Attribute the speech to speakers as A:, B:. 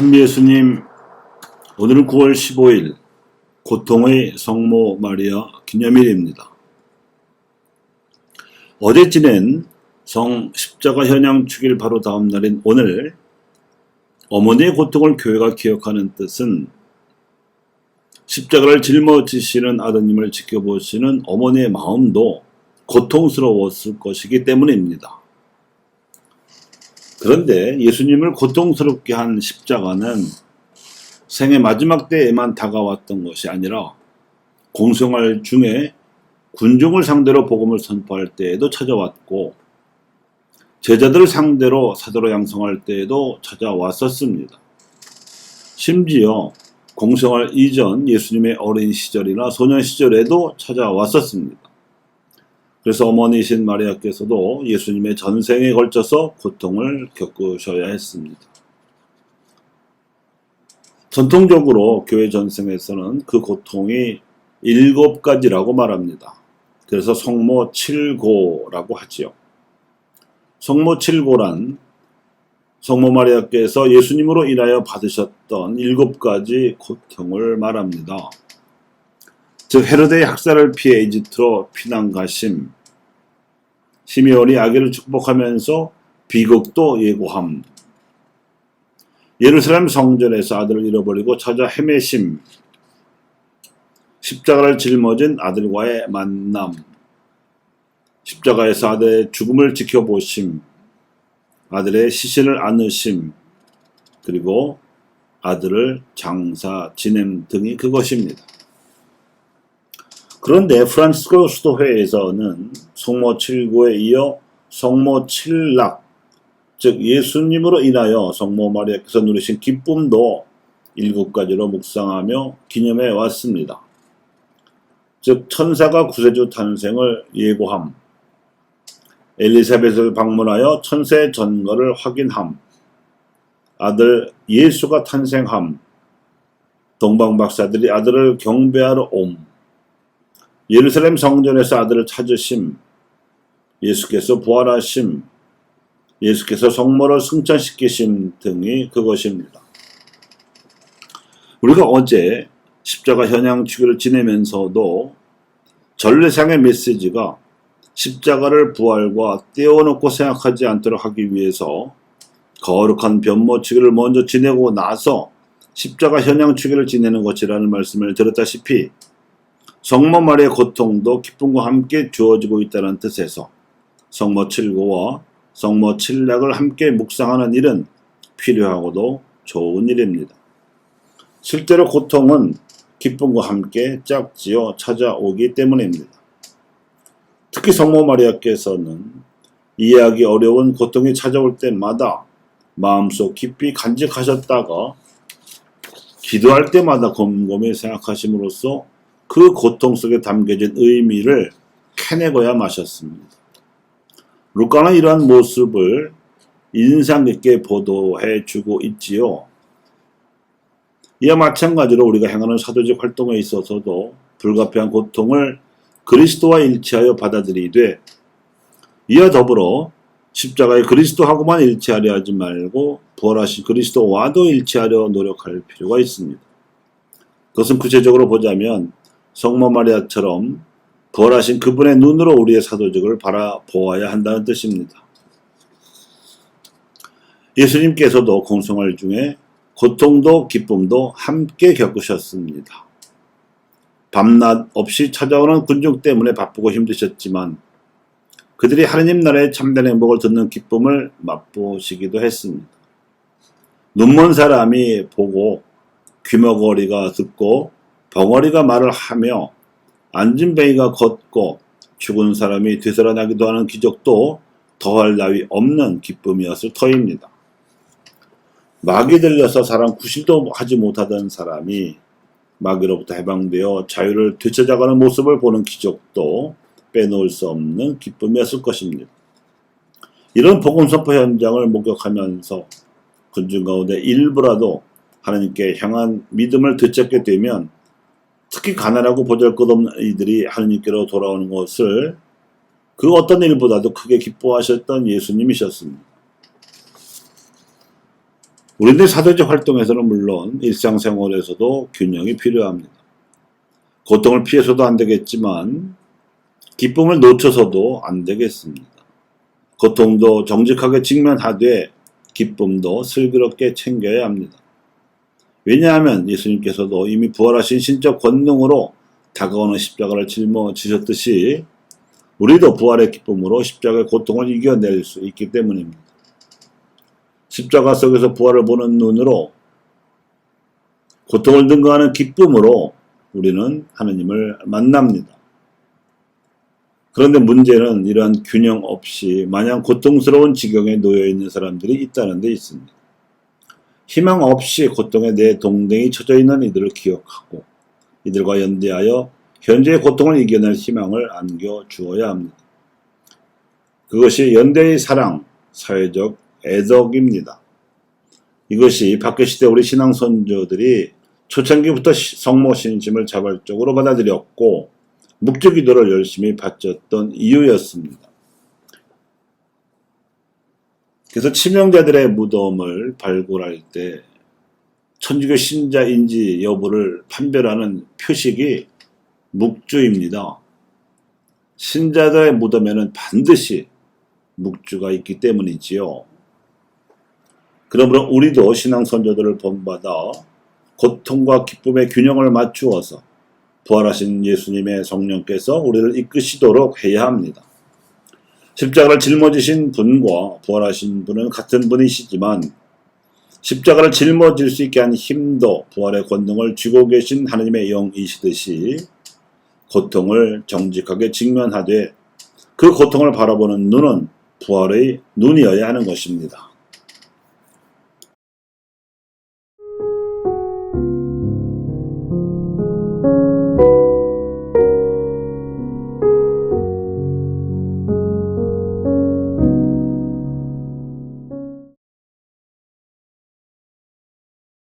A: 참 예수님, 오늘은 9월 15일 고통의 성모 마리아 기념일입니다. 어제 지낸 성 십자가 현양 축일 바로 다음 날인 오늘 어머니의 고통을 교회가 기억하는 뜻은 십자가를 짊어지시는 아드님을 지켜보시는 어머니의 마음도 고통스러웠을 것이기 때문입니다. 그런데 예수님을 고통스럽게 한 십자가는 생의 마지막 때에만 다가왔던 것이 아니라 공생활 중에 군중을 상대로 복음을 선포할 때에도 찾아왔고 제자들을 상대로 사도로 양성할 때에도 찾아왔었습니다. 심지어 공생활 이전 예수님의 어린 시절이나 소년 시절에도 찾아왔었습니다. 그래서 어머니이신 마리아께서도 예수님의 전생에 걸쳐서 고통을 겪으셔야 했습니다. 전통적으로 교회 전생에서는 그 고통이 7가지라고 말합니다. 그래서 성모 7고라고 하지요. 성모 7고란 성모 마리아께서 예수님으로 인하여 받으셨던 7가지 고통을 말합니다. 즉 헤로데의 학살을 피해 이집트로 피난 가심, 시므온이 아기를 축복하면서 비극도 예고함, 예루살렘 성전에서 아들을 잃어버리고 찾아 헤매심, 십자가를 짊어진 아들과의 만남, 십자가에서 아들의 죽음을 지켜보심, 아들의 시신을 안으심, 그리고 아들을 장사 지냄 등이 그것입니다. 그런데 프란시스코 수도회에서는 성모 7고에 이어 성모 7락, 즉 예수님으로 인하여 성모 마리아께서 누리신 기쁨도 7가지로 묵상하며 기념해 왔습니다. 즉 천사가 구세주 탄생을 예고함, 엘리사벳을 방문하여 천세 전거를 확인함, 아들 예수가 탄생함, 동방박사들이 아들을 경배하러 옴, 예루살렘 성전에서 아들을 찾으심, 예수께서 부활하심, 예수께서 성모를 승천시키심 등이 그것입니다. 우리가 어제 십자가 현양 축일을 지내면서도 전례상의 메시지가 십자가를 부활과 떼어놓고 생각하지 않도록 하기 위해서 거룩한 변모 축일을 먼저 지내고 나서 십자가 현양 축일을 지내는 것이라는 말씀을 들었다시피 성모 마리아의 고통도 기쁨과 함께 주어지고 있다는 뜻에서 성모 7고와 성모 7락을 함께 묵상하는 일은 필요하고도 좋은 일입니다. 실제로 고통은 기쁨과 함께 짝지어 찾아오기 때문입니다. 특히 성모 마리아께서는 이해하기 어려운 고통이 찾아올 때마다 마음속 깊이 간직하셨다가 기도할 때마다 곰곰이 생각하심으로써 그 고통 속에 담겨진 의미를 캐내고야 마셨습니다. 루카는 이러한 모습을 인상 깊게 보도해 주고 있지요. 이와 마찬가지로 우리가 행하는 사도직 활동에 있어서도 불가피한 고통을 그리스도와 일치하여 받아들이되 이와 더불어 십자가의 그리스도하고만 일치하려 하지 말고 부활하신 그리스도와도 일치하려 노력할 필요가 있습니다. 그것은 구체적으로 보자면 성모 마리아처럼 부활하신 그분의 눈으로 우리의 사도직을 바라보아야 한다는 뜻입니다. 예수님께서도 공생활 중에 고통도 기쁨도 함께 겪으셨습니다. 밤낮 없이 찾아오는 군중 때문에 바쁘고 힘드셨지만 그들이 하느님 나라의 참된 행복을 듣는 기쁨을 맛보시기도 했습니다. 눈먼 사람이 보고 귀머거리가 듣고 벙어리가 말을 하며 앉은 뱅이가 걷고 죽은 사람이 되살아나기도 하는 기적도 더할 나위 없는 기쁨이었을 터입니다. 마귀 들려서 사람 구실도 하지 못하던 사람이 마귀로부터 해방되어 자유를 되찾아가는 모습을 보는 기적도 빼놓을 수 없는 기쁨이었을 것입니다. 이런 복음 선포 현장을 목격하면서 군중 가운데 일부라도 하나님께 향한 믿음을 되찾게 되면 특히 가난하고 보잘것없는 이들이 하나님께로 돌아오는 것을 그 어떤 일보다도 크게 기뻐하셨던 예수님이셨습니다. 우리들 사도적 활동에서는 물론 일상생활에서도 균형이 필요합니다. 고통을 피해서도 안 되겠지만 기쁨을 놓쳐서도 안 되겠습니다. 고통도 정직하게 직면하되 기쁨도 슬기롭게 챙겨야 합니다. 왜냐하면 예수님께서도 이미 부활하신 신적 권능으로 다가오는 십자가를 짊어지셨듯이 우리도 부활의 기쁨으로 십자가의 고통을 이겨낼 수 있기 때문입니다. 십자가 속에서 부활을 보는 눈으로 고통을 능가하는 기쁨으로 우리는 하느님을 만납니다. 그런데 문제는 이러한 균형 없이 마냥 고통스러운 지경에 놓여 있는 사람들이 있다는 데 있습니다. 희망 없이 고통에 내 동댕이 쳐져 있는 이들을 기억하고 이들과 연대하여 현재의 고통을 이겨낼 희망을 안겨주어야 합니다. 그것이 연대의 사랑, 사회적 애덕입니다. 이것이 박해시대 우리 신앙 선조들이 초창기부터 성모 신심을 자발적으로 받아들였고 묵주기도를 열심히 바쳤던 이유였습니다. 그래서 치명자들의 무덤을 발굴할 때 천주교 신자인지 여부를 판별하는 표식이 묵주입니다. 신자들의 무덤에는 반드시 묵주가 있기 때문이지요. 그러므로 우리도 신앙 선조들을 본받아 고통과 기쁨의 균형을 맞추어서 부활하신 예수님의 성령께서 우리를 이끄시도록 해야 합니다. 십자가를 짊어지신 분과 부활하신 분은 같은 분이시지만 십자가를 짊어질 수 있게 한 힘도 부활의 권능을 쥐고 계신 하나님의 영이시듯이 고통을 정직하게 직면하되 그 고통을 바라보는 눈은 부활의 눈이어야 하는 것입니다.